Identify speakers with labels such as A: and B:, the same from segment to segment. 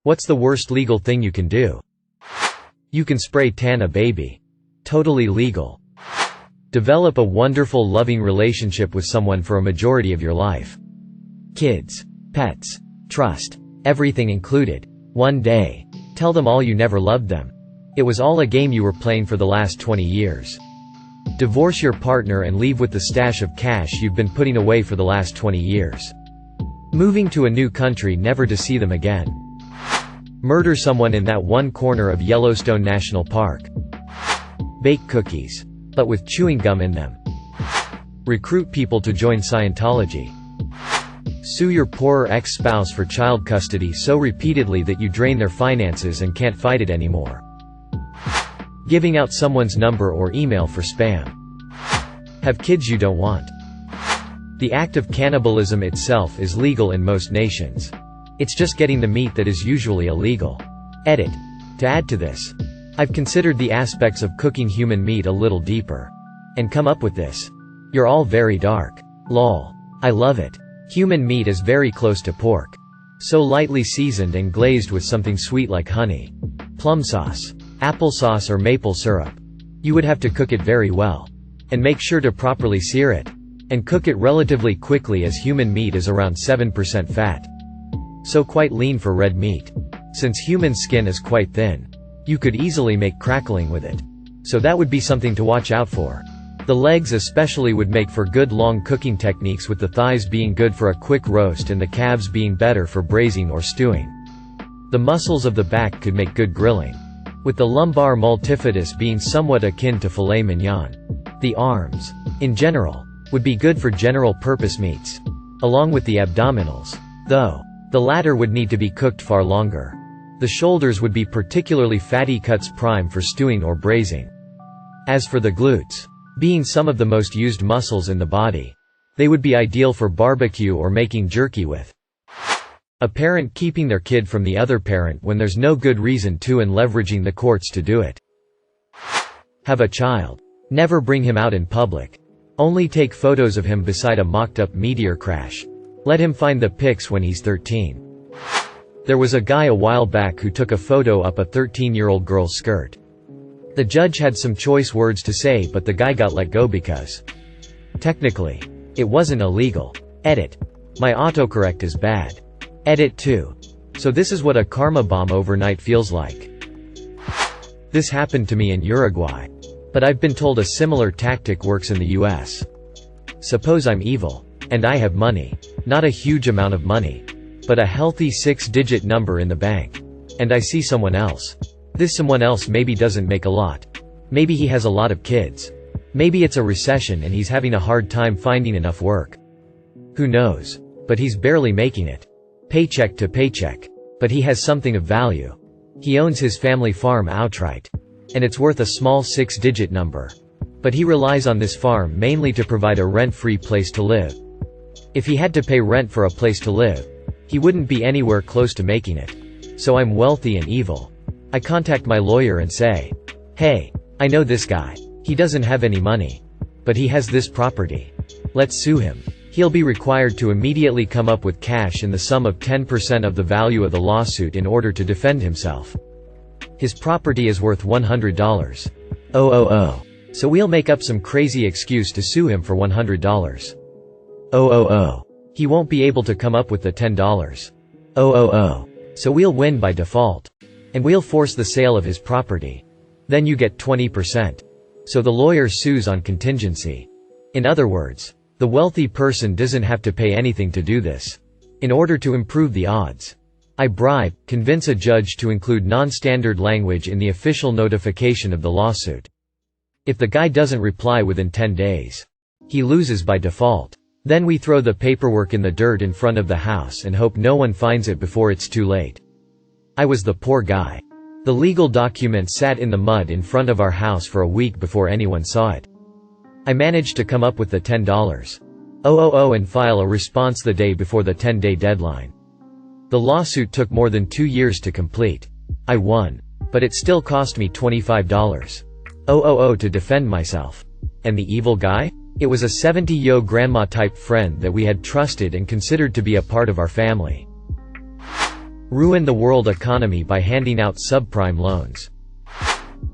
A: What's the worst legal thing you can do? You can spray tan a baby. Totally legal. Develop a wonderful loving relationship with someone for a majority of your life. Kids. Pets. Trust. Everything included. One day. Tell them all you never loved them. It was all a game you were playing for the last 20 years. Divorce your partner and leave with the stash of cash you've been putting away for the last 20 years. Moving to a new country never to see them again. Murder someone in that one corner of Yellowstone National Park. Bake cookies. But with chewing gum in them. Recruit people to join Scientology. Sue your poorer ex-spouse for child custody so repeatedly that you drain their finances and can't fight it anymore. Giving out someone's number or email for spam. Have kids you don't want. The act of cannibalism itself is legal in most nations. It's just getting the meat that is usually illegal. Edit. To add to this, I've considered the aspects of cooking human meat a little deeper. And come up with this. You're all very dark. Lol. I love it. Human meat is very close to pork. So lightly seasoned and glazed with something sweet like honey. Plum sauce. Applesauce or maple syrup. You would have to cook it very well. And make sure to properly sear it. And cook it relatively quickly as human meat is around 7% fat. So quite lean for red meat. Since human skin is quite thin, you could easily make crackling with it. So that would be something to watch out for. The legs especially would make for good long cooking techniques, with the thighs being good for a quick roast and the calves being better for braising or stewing. The muscles of the back could make good grilling, with the lumbar multifidus being somewhat akin to filet mignon. The arms, in general, would be good for general purpose meats, along with the abdominals, though the latter would need to be cooked far longer. The shoulders would be particularly fatty cuts prime for stewing or braising. As for the glutes, being some of the most used muscles in the body, they would be ideal for barbecue or making jerky with. A parent keeping their kid from the other parent when there's no good reason to and leveraging the courts to do it. Have a child. Never bring him out in public. Only take photos of him beside a mocked-up meteor crash. Let him find the pics when he's 13. There was a guy a while back who took a photo up a 13-year-old girl's skirt. The judge had some choice words to say, but the guy got let go because technically, it wasn't illegal. Edit. My autocorrect is bad. Edit 2. So this is what a karma bomb overnight feels like. This happened to me in Uruguay. But I've been told a similar tactic works in the US. Suppose I'm evil. And I have money. Not a huge amount of money. But a healthy 6-digit number in the bank. And I see someone else. This someone else maybe doesn't make a lot. Maybe he has a lot of kids. Maybe it's a recession and he's having a hard time finding enough work. Who knows? But he's barely making it. Paycheck to paycheck. But he has something of value. He owns his family farm outright. And it's worth a small 6-digit number. But he relies on this farm mainly to provide a rent-free place to live. If he had to pay rent for a place to live, he wouldn't be anywhere close to making it. So I'm wealthy and evil. I contact my lawyer and say, "Hey, I know this guy. He doesn't have any money. But he has this property. Let's sue him." He'll be required to immediately come up with cash in the sum of 10% of the value of the lawsuit in order to defend himself. His property is worth $100. Oh. So we'll make up some crazy excuse to sue him for $100. Oh. He won't be able to come up with the $10. Oh. So we'll win by default. And we'll force the sale of his property. Then you get 20%. So the lawyer sues on contingency. In other words, the wealthy person doesn't have to pay anything to do this. In order to improve the odds, I bribe, convince a judge to include non-standard language in the official notification of the lawsuit. If the guy doesn't reply within 10 days, he loses by default. Then we throw the paperwork in the dirt in front of the house and hope no one finds it before it's too late. I was the poor guy. The legal document sat in the mud in front of our house for a week before anyone saw it. I managed to come up with the $10. Oh, and file a response the day before the 10-day deadline. The lawsuit took more than 2 years to complete. I won. But it still cost me $25. Oh, to defend myself. And the evil guy? It was a 70-yo grandma type friend that we had trusted and considered to be a part of our family. Ruin the world economy by handing out subprime loans.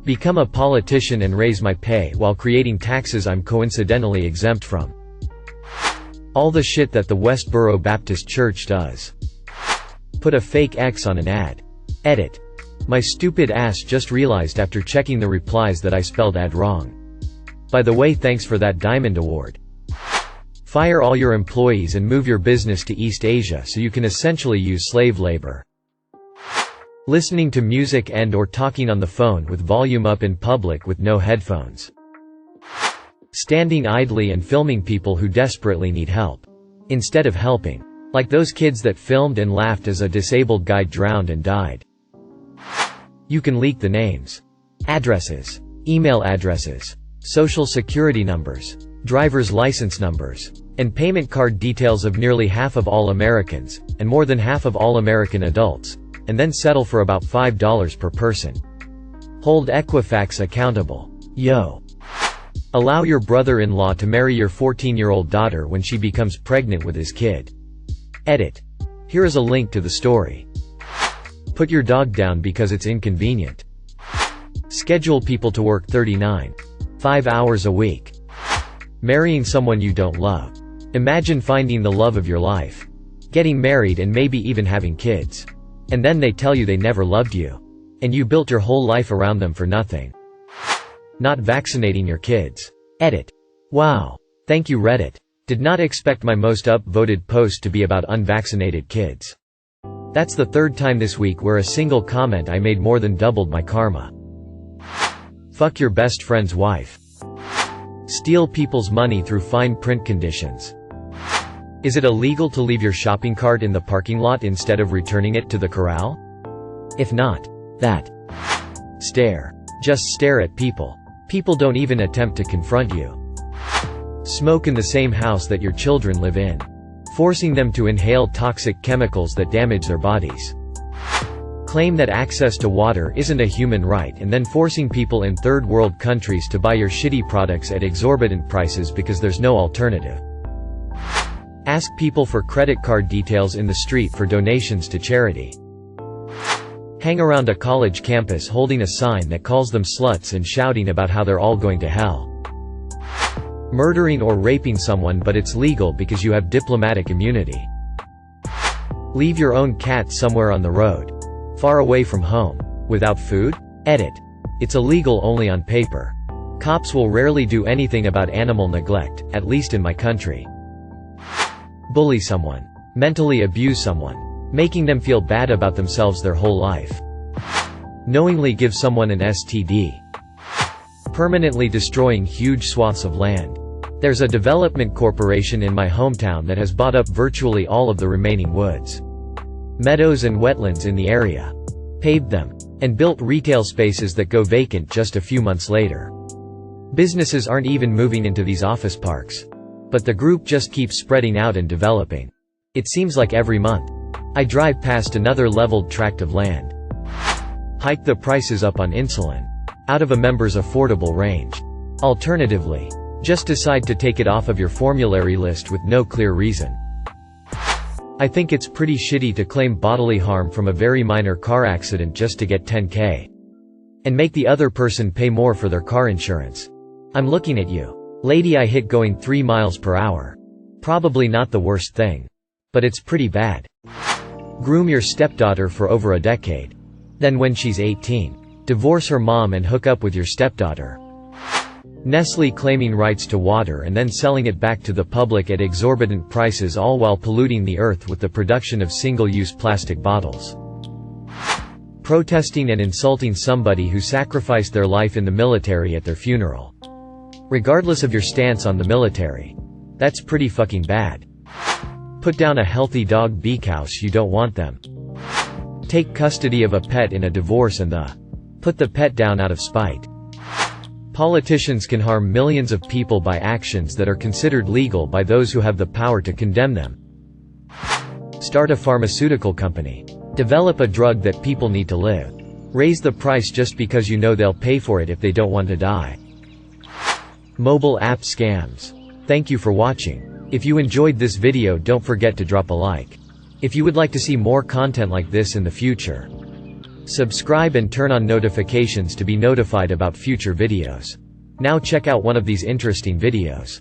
A: Become a politician and raise my pay while creating taxes I'm coincidentally exempt from. All the shit that the Westboro Baptist Church does. Put a fake X on an ad. Edit. My stupid ass just realized after checking the replies that I spelled ad wrong. By the way, thanks for that Diamond Award. Fire all your employees and move your business to East Asia so you can essentially use slave labor. Listening to music and/or talking on the phone with volume up in public with no headphones. Standing idly and filming people who desperately need help. Instead of helping. Like those kids that filmed and laughed as a disabled guy drowned and died. You can leak the names, addresses, email addresses, social security numbers, driver's license numbers, and payment card details of nearly half of all Americans, and more than half of all American adults, and then settle for about $5 per person. Hold Equifax accountable. Yo. Allow your brother-in-law to marry your 14-year-old daughter when she becomes pregnant with his kid. Edit. Here is a link to the story. Put your dog down because it's inconvenient. Schedule people to work 39.5 hours a week. Marrying someone you don't love. Imagine finding the love of your life. Getting married and maybe even having kids. And then they tell you they never loved you. And you built your whole life around them for nothing. Not vaccinating your kids. Edit. Wow. Thank you, Reddit. Did not expect my most upvoted post to be about unvaccinated kids. That's the third time this week where a single comment I made more than doubled my karma. Fuck your best friend's wife. Steal people's money through fine print conditions. Is it illegal to leave your shopping cart in the parking lot instead of returning it to the corral? If not, that. Stare. Just stare at people. People don't even attempt to confront you. Smoke in the same house that your children live in. Forcing them to inhale toxic chemicals that damage their bodies. Claim that access to water isn't a human right and then forcing people in third world countries to buy your shitty products at exorbitant prices because there's no alternative. Ask people for credit card details in the street for donations to charity. Hang around a college campus holding a sign that calls them sluts and shouting about how they're all going to hell. Murdering or raping someone but it's legal because you have diplomatic immunity. Leave your own cat somewhere on the road. Far away from home. Without food? Edit. It's illegal only on paper. Cops will rarely do anything about animal neglect, at least in my country. Bully someone. Mentally abuse someone. Making them feel bad about themselves their whole life. Knowingly give someone an STD. Permanently destroying huge swaths of land. There's a development corporation in my hometown that has bought up virtually all of the remaining woods, meadows and wetlands in the area, paved them, and built retail spaces that go vacant just a few months later. Businesses aren't even moving into these office parks. But the group just keeps spreading out and developing. It seems like every month, I drive past another leveled tract of land. Hike the prices up on insulin. Out of a member's affordable range. Alternatively, just decide to take it off of your formulary list with no clear reason. I think it's pretty shitty to claim bodily harm from a very minor car accident just to get $10K. And make the other person pay more for their car insurance. I'm looking at you. Lady I hit going 3 miles per hour. Probably not the worst thing. But it's pretty bad. Groom your stepdaughter for over a decade. Then when she's 18, divorce her mom and hook up with your stepdaughter. Nestle claiming rights to water and then selling it back to the public at exorbitant prices, all while polluting the earth with the production of single-use plastic bottles. Protesting and insulting somebody who sacrificed their life in the military at their funeral. Regardless of your stance on the military. That's pretty fucking bad. Put down a healthy dog because you don't want them. Take custody of a pet in a divorce and put the pet down out of spite. Politicians can harm millions of people by actions that are considered legal by those who have the power to condemn them. Start a pharmaceutical company. Develop a drug that people need to live. Raise the price just because you know they'll pay for it if they don't want to die. Mobile app scams. Thank you for watching. If you enjoyed this video, don't forget to drop a like. If you would like to see more content like this in the future, subscribe and turn on notifications to be notified about future videos. Now check out one of these interesting videos.